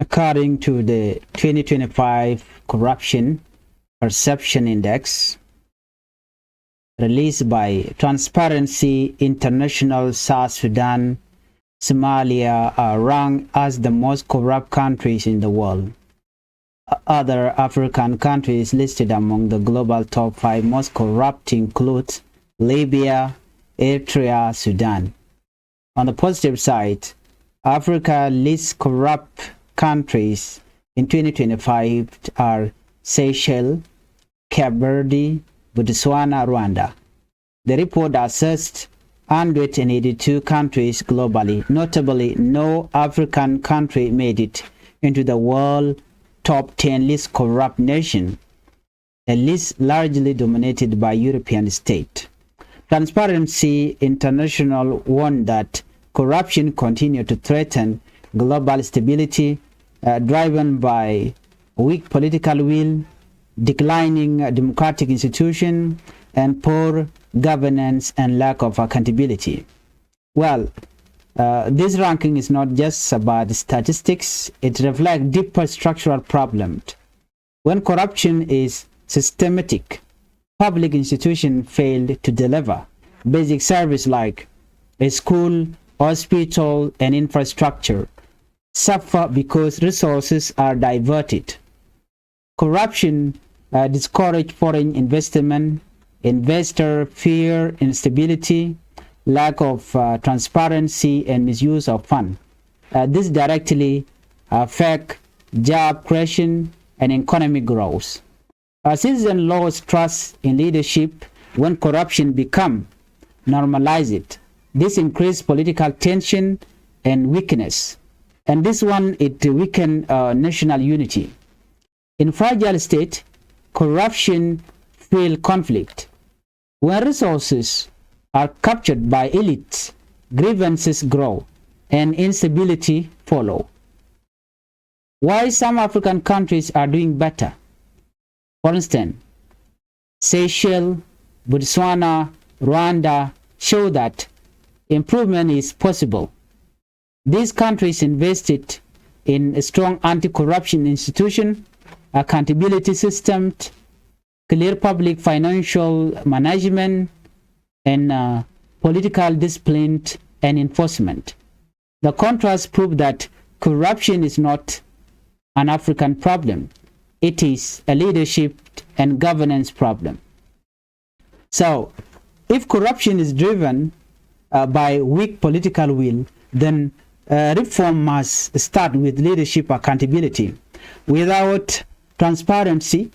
According to the 2025 Corruption Perception Index released by Transparency International, South Sudan, Somalia are ranked as the most corrupt countries in the world. Other African countries listed among the global top 5 most corrupt include Libya, Eritrea, Sudan. On the positive side, Africa's least corrupt countries in 2025 are Seychelles, Cape Verde, Botswana, Rwanda. The report assessed 182 countries globally. Notably, no African country made it into the world top 10 least corrupt nation, a list largely dominated by European states. Transparency International warned that corruption continued to threaten global stability, driven by weak political will, declining democratic institutions, and poor governance and lack of accountability. Well, this ranking is not just about statistics, it reflects deeper structural problems. When corruption is systematic, public institutions fail to deliver basic services like a school, hospital, and infrastructure, suffer because resources are diverted. Corruption discourages foreign investment, investor fear, instability, lack of transparency, and misuse of funds. This directly affects job creation and economic growth. Citizens lose trust in leadership when corruption becomes normalized. This increases political tension and weakness. And this one, it weakens national unity. In fragile state, corruption fuels conflict. When resources are captured by elites, grievances grow and instability follow. Why some African countries are doing better? For instance, Seychelles, Botswana, Rwanda show that improvement is possible. These countries invested in a strong anti-corruption institution, accountability systems, clear public financial management, and political discipline and enforcement. The contrast proves that corruption is not an African problem. It is a leadership and governance problem. So, if corruption is driven by weak political will, then reform must start with leadership accountability. Without transparency,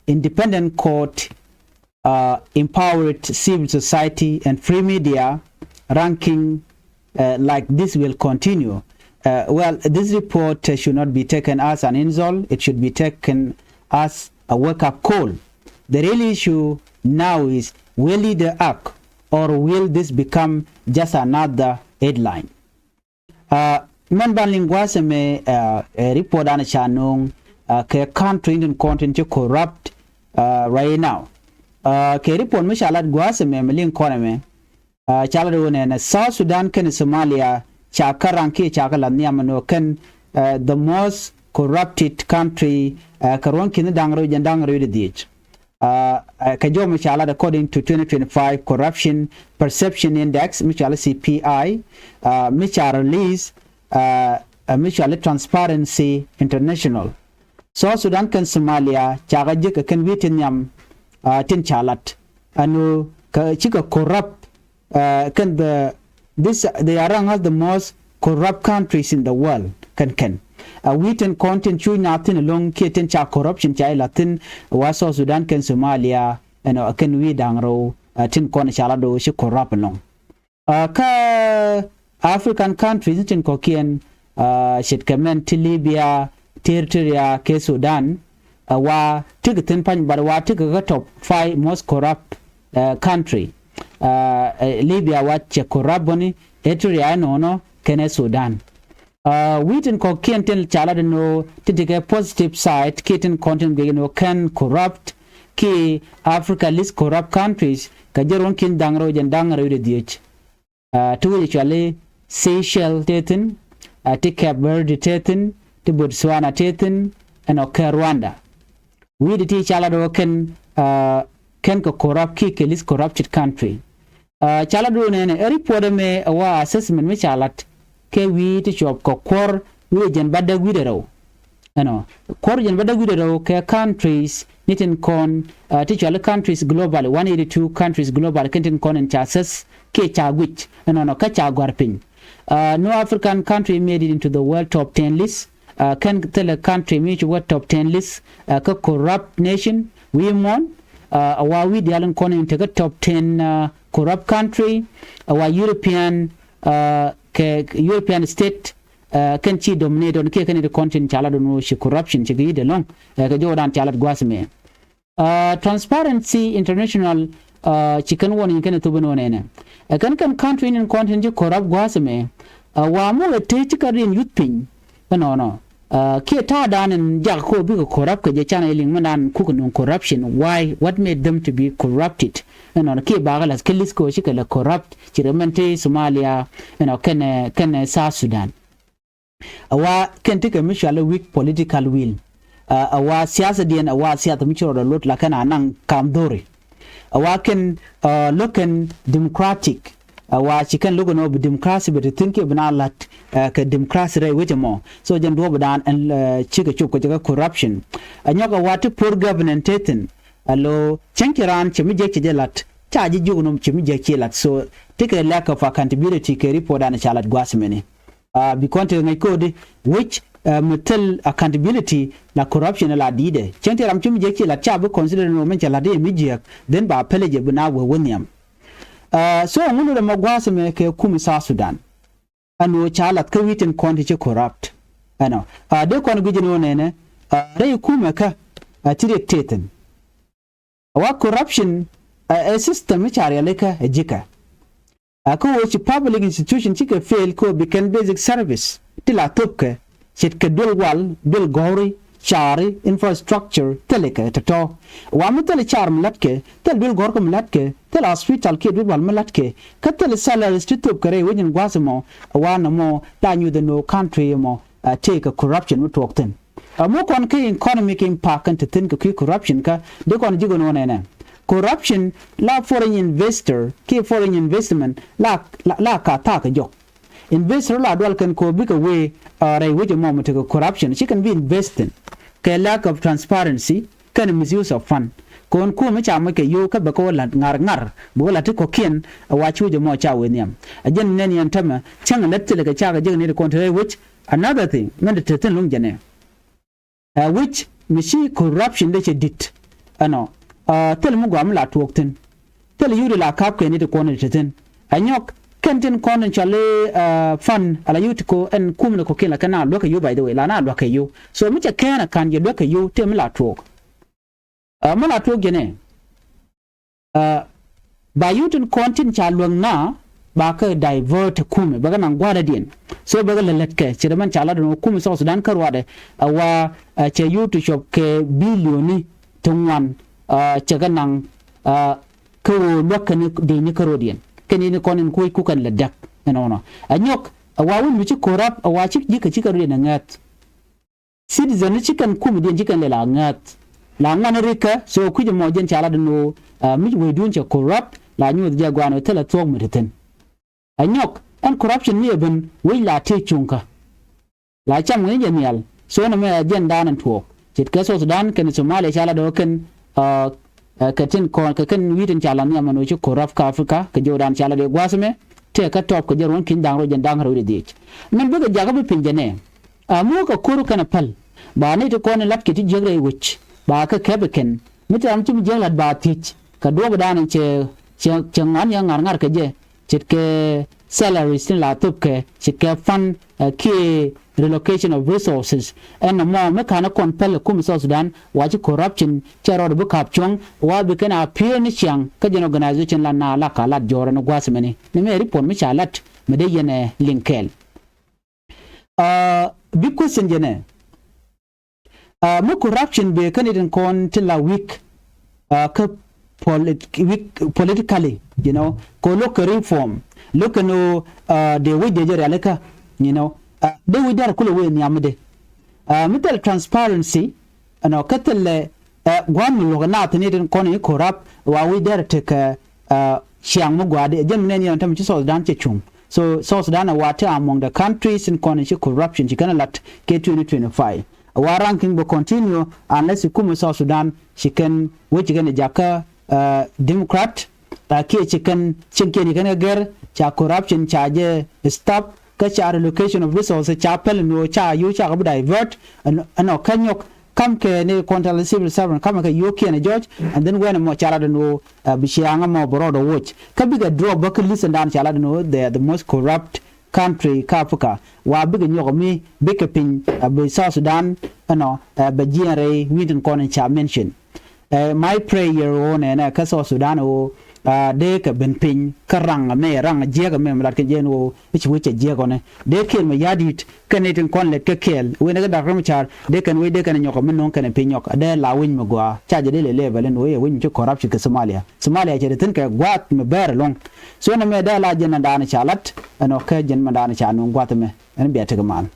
independent court, empowered civil society, and free media, ranking like this will continue. Well, this report should not be taken as an insult. It should be taken as a wake-up call. The real issue now is, will leader act, or will this become just another headline? Man ban lingwase me report ana chanong ke country in content corrupt right now. Ke report me shalat gwase me melin kone me chalado wone South Sudan ken Somalia chakaranki chakala niamano ken the most corrupted country karon kin dangro jandangro de dich. Kajo Michala, according to 2025 Corruption Perception Index, Michala CPI, Michala release, Michala Transparency International. South Sudan can Somalia, Chagajik can Vietnam, Tin Chalat, and Chika corrupt, can they are among the most corrupt countries in the world, can. Wheaten content chu natin long kitten cha corruption cha latin waso Sudan ken Somalia and ken we dangro tin kon chala do shi corrupt long ka African countries tin kokien shit kamen ti Libya Eritrea ke Sudan wa tigatin pan bar wa tiga top 5 most corrupt country Libya wa che corrupt boni Eritrea no ken Sudan. Wheaten kokien tel chala no titike positive side kitten content no can corrupt ki Africa list corrupt countries kajeron kin dangro jandangro de dich tu chale Seychelles tetin Cape Verde tetin to Botswana tetin and okay Rwanda we the chala do ken ko corrupt ki list corrupted country chala do ne report me wa assessment me chalat ke we to shop ko kor we jen badda we de kor jen badda we de ke countries nitin kon teacher countries globally 182 countries globally kentin kon and chasses ke chagwich no ka chagwarpin no African country made it into the world top 10 list can tell a country which what top 10 list ka corrupt nation we won we dialan kon into the top 10 corrupt country our European European state can chi dominate on ke kan the content chala do no shi corruption chi de long ka jodan chala gwasme Transparency International chicken one kan to bono ne kan country in content ji corrupt gwasme wa mo te chikarin yutpin no ke ta danin ja ko bi corrupt ke chana ilin manan ku kun corruption why what made them to be corrupted no ke bagala skills ko shi kala corrupt chiramente Somalia kan South Sudan awa kan take a weak political will awa siyasa dian awa siyasa michiro da lot la kana nan kamdore awa kan lokan democratic awa chikan logo no democracy but think ibna lat ka democracy rai waje mo so jan do dan an chika chuko jaga corruption anyoga wati poor governance tetin allo chankiran chimi je lat chaji jugunum chimi je lat so take a lack of accountability ke report an chalat gwasmene because ngai code which metal accountability la corruption la dide chankiran chimi je lat chabu consider no men chala de mijek then ba peleje buna we woniam so ngulu da magwasa me ke kumi South Sudan anu chalat ka witin konti che corrupt ano de kon gujino ne rai kuma ka teten wa corruption a system chari aleka jika ko which public institution chika fail ko becan basic service tila topke chit ke dul wal dul gori chari infrastructure teleka to wa mutal charm latke tel dul gor kum latke tel hospital ke dul wal latke katel salaries to top kare wajin gwasmo wa no mo tanyu the no country mo take a corruption we talk ten mo kon ke economic impact kan tin ka corruption ka de kon jigo no ne corruption la foreign investor ke foreign investment la ka ta ka jo investor la dwal kan ko bika we rai wajin mo to corruption she can be investing ke lack of transparency kan misuse of fund kon ku me chama ke yo ka ba ko la ngar bo la ko kien wa chu je mo cha we niam ajen ne ni antama chang letle ga cha ga je ne ko to which another thing men de ten lung jene which mishi corruption de dit ano tel mu gam la tuokten tel yuri la kap ke ne de ko ne ten anyok kenten konen chale fan ala yutiko en kumne ko kila kana lo ka yo by the way la na lo ka yo so mi cha kana kan je lo ka yo te mi la tok mala tok gene ba yutun kontin cha luang na ba ka divert kume ba nan gwada din so ba ga lalatke ci da man cha la do kume South Sudan karwa de wa che yutu shop ke bilioni tungwan cha ga nan ko lo ka ni de ni karo din kenini konin koy kukan la dak no anyok awawun mi ci corrupt awachi jika ci karu na ngat citizen ci kan kum din jikan la ngat la ngana rika so kuje mo jen chala no mi we dun ci corrupt la nyu ja gwano tela tong meten anyok an corruption ni ben we la te chunka la cham ngi jenial so na me jen danan to cit ka so Sudan kan Somalia chala do kan katin kon ka kan witin chala ni amano ci corrupt ka Afrika ka jodan chala de gwasme te ka top ko jeron kin dangro jen dangro de dik men buga jaga be pinjane amu ka koru kana pal ba ne to kon lat kiti jegre wich ba ka kebeken mitam ci jeglat ba tich ka do danan ce ngan ya ngar ka je cit ke salaries tin la top ke cit ke fan ke relocation of resources and more me kana kon pele kum South Sudan waji corruption chero bu kapchong wa be kana appear ni chiang ka jen organization la na la kala jora no gwasmene ne me report mi chalat me de yene linkel big question jene mo corruption be kanidin kon till a week ka politically ko look reform look no the way de jere alaka they we dar kula we nyamde مثل transparency أنا كتل قوام لغنات نيدن كوني كوراب وأوي درتك شيء مقعد جملين ينتمي South Sudan تشوم so South Sudan water among the countries in koni corruption chikana lat K2025 our ranking will continue unless you come South Sudan chicken which gonna jaka Democrat ke chicken chicken gonna get cha corruption charge stop ka cha relocation of resources cha pel no cha you cha divert and kanyok come ke ne control civil servant come ke UK and George and then when mo chala no bishianga mo broader watch ka biga draw bucket list and dan chala no they are the most corrupt country ka Africa wa biga nyogo mi big pin be South Sudan be jere widen kon cha mention my prayer on na ka South Sudan o de ka ben pin karang me rang jega me mlat ke jeno which jego ne de kel me yadit kanetin kon let ke kel we ne da ram char de kan we de kan nyoko men non kan pin nyok de la win me gwa charge de le level en we win ci corruption ke Somalia ce de tin ka gwat me ber long so na me da la jena da na chalat ano ka jen ma da na cha no gwat me en be te man